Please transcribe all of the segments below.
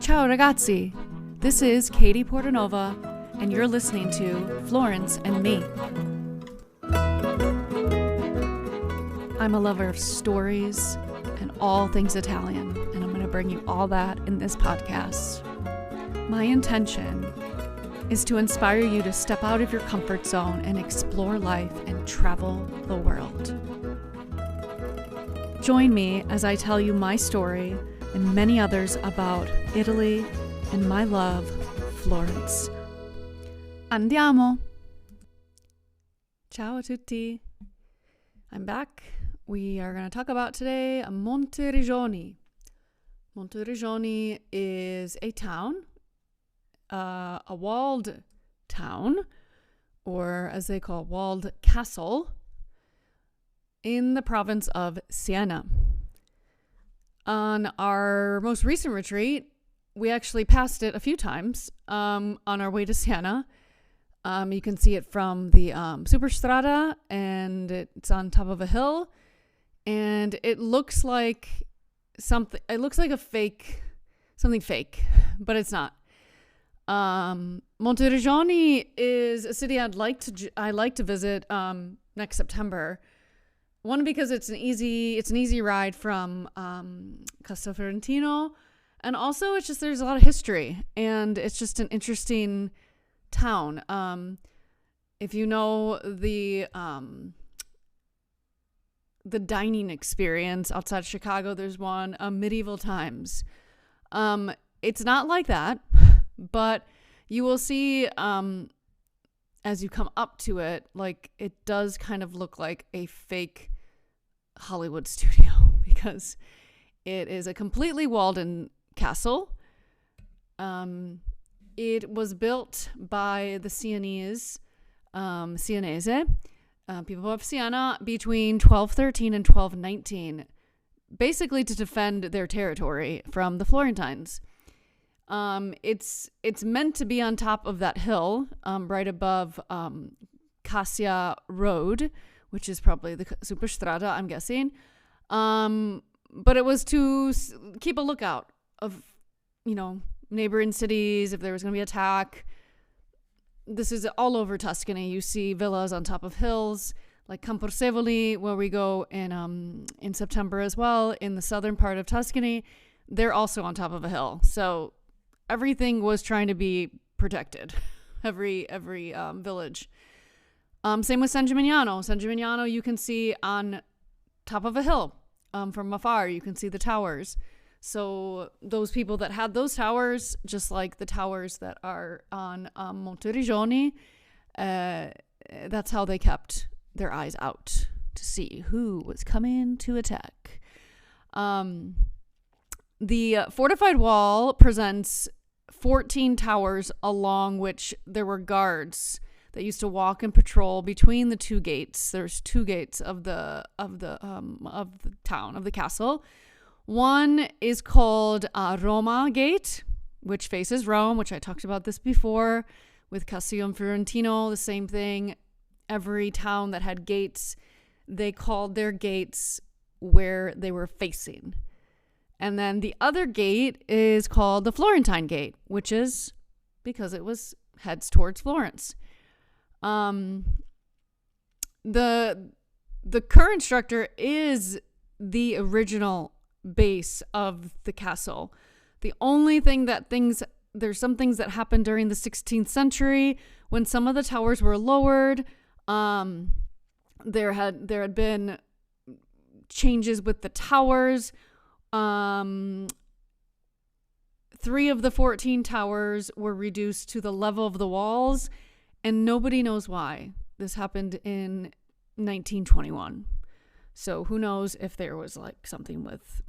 Ciao ragazzi, this is Katie Portanova, and you're listening to Florence and Me. I'm a lover of stories and all things Italian, and I'm going to bring you all that in this podcast. My intention is to inspire you to step out of your comfort zone and explore life and travel the world. Join me as I tell you my story and many others about Italy and my love, Florence. Andiamo! Ciao a tutti. I'm back. We are going to talk about today Monteriggioni. Monteriggioni is a town, a walled town, or as they call it, walled castle, in the province of Siena. On our most recent retreat, we actually passed it a few times on our way to Siena. You can see it from the Superstrada, and it's on top of a hill, and it looks like something. It looks like something fake, but it's not. Monteriggioni is a city I'd like to visit next September. One, because it's an easy ride from Castel Fiorentino, and also it's just there's a lot of history, and it's just an interesting town. If you know the dining experience outside Chicago, there's one, Medieval Times. It's not like that, but you will see as you come up to it, like it does kind of look like a fake Hollywood studio because it is a completely walled-in castle. It was built by the Sienese, people of Siena, between 1213 and 1219, basically to defend their territory from the Florentines. It's meant to be on top of that hill, right above Cassia Road, which is probably the Superstrada, I'm guessing. But it was to keep a lookout of, neighboring cities, if there was going to be attack. This is all over Tuscany. You see villas on top of hills, like Camporsevoli, where we go in September as well, in the southern part of Tuscany. They're also on top of a hill. So everything was trying to be protected, every village. Same with San Gimignano. San Gimignano you can see on top of a hill. From afar, you can see the towers. So those people that had those towers, just like the towers that are on Monteriggioni, that's how they kept their eyes out to see who was coming to attack. The fortified wall presents 14 towers along which there were guards that used to walk and patrol between the two gates. There's two gates of the town, of the castle. One is called Roma Gate, which faces Rome, which I talked about this before with Castel Fiorentino, the same thing. Every town that had gates, they called their gates where they were facing. And then the other gate is called the Florentine Gate, which is because it heads towards Florence. The current structure is the original base of the castle. The only thing there's some things that happened during the 16th century when some of the towers were lowered. There had been changes with the towers. 3 of the 14 towers were reduced to the level of the walls, and nobody knows why. This happened in 1921. So who knows if there was like something with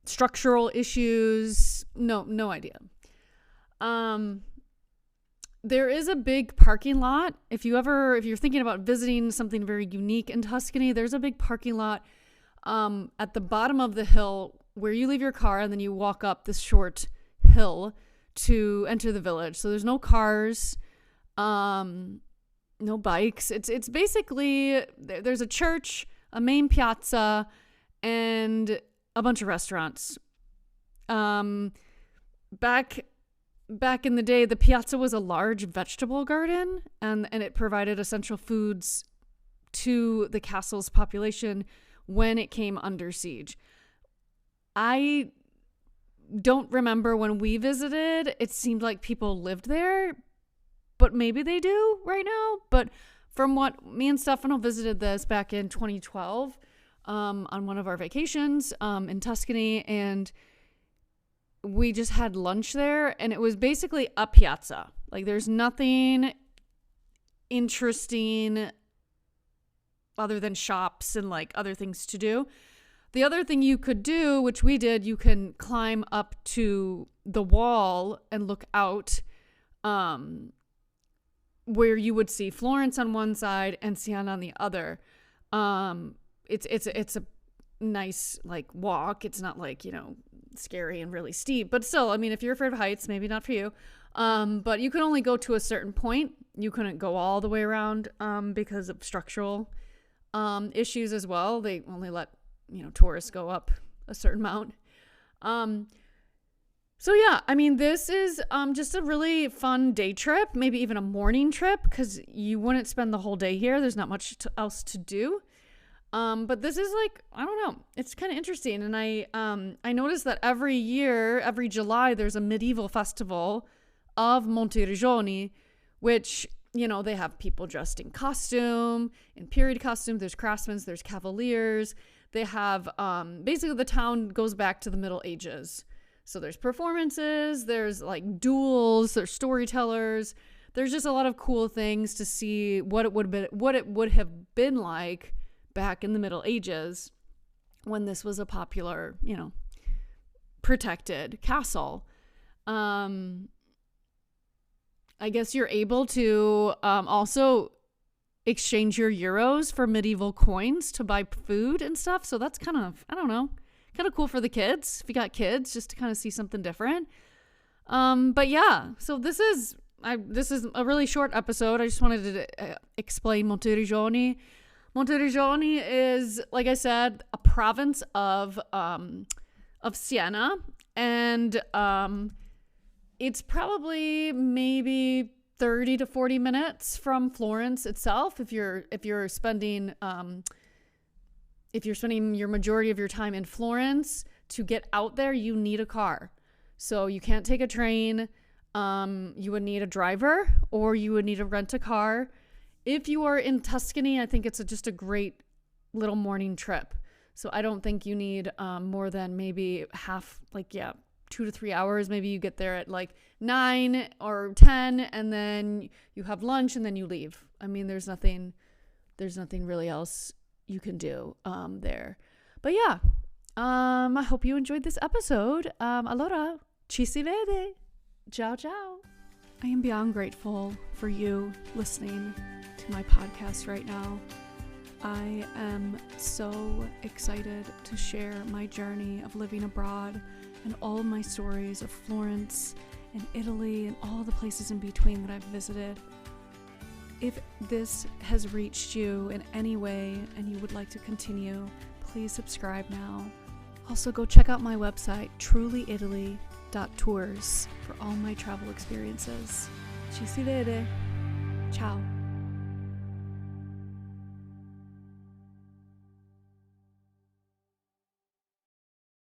structural issues. No idea. There is a big parking lot. If you're thinking about visiting something very unique in Tuscany, there's a big parking lot at the bottom of the hill where you leave your car and then you walk up this short hill to enter the village. So there's no cars, no bikes. It's basically, there's a church, a main piazza, and a bunch of restaurants. Back in the day, the piazza was a large vegetable garden, and it provided essential foods to the castle's population when it came under siege. I don't remember when we visited, it seemed like people lived there, but maybe they do right now. But from what me and Stefano visited this back in 2012 on one of our vacations in Tuscany, and we just had lunch there, and it was basically a piazza. Like, there's nothing interesting other than shops and like other things to do. The other thing you could do, which we did, you can climb up to the wall and look out where you would see Florence on one side and Siena on the other. It's a nice like walk. It's not like, scary and really steep, but still, I mean, if you're afraid of heights, maybe not for you. But you can only go to a certain point. You couldn't go all the way around because of structural issues as well. They only let tourists go up a certain amount. So yeah, I mean, this is just a really fun day trip, maybe even a morning trip, because you wouldn't spend the whole day here. There's not much else to do. But this is like, I don't know, it's kind of interesting. And I noticed that every year, every July, there's a medieval festival of Monteriggioni, which, they have people dressed in costume, in period costume. There's craftsmen, there's cavaliers. They have, basically the town goes back to the Middle Ages. So there's performances, there's like duels, there's storytellers. There's just a lot of cool things to see what it would have been like back in the Middle Ages when this was a popular, protected castle. I guess you're able to also exchange your euros for medieval coins to buy food and stuff. So that's kind of, I don't know, kind of cool for the kids. If you got kids, just to kind of see something different. But yeah, so this is a really short episode. I just wanted to explain Monteriggioni. Monteriggioni is, like I said, a province of Siena, and it's probably maybe 30 to 40 minutes from Florence itself. If you're spending your majority of your time in Florence, to get out there, you need a car. So you can't take a train. You would need a driver, or you would need to rent a car. If you are in Tuscany, I think it's just a great little morning trip. So I don't think you need more than maybe 2 to 3 hours. Maybe you get there at like 9 or 10, and then you have lunch, and then you leave. I mean, there's nothing really else you can do there. But yeah, I hope you enjoyed this episode. Allora, ci si vede. Ciao, ciao. I am beyond grateful for you listening to my podcast right now. I am so excited to share my journey of living abroad and all my stories of Florence and Italy and all the places in between that I've visited. If this has reached you in any way and you would like to continue, please subscribe now. Also, go check out my website, trulyitaly.tours, for all my travel experiences. Ci si vede. Ciao.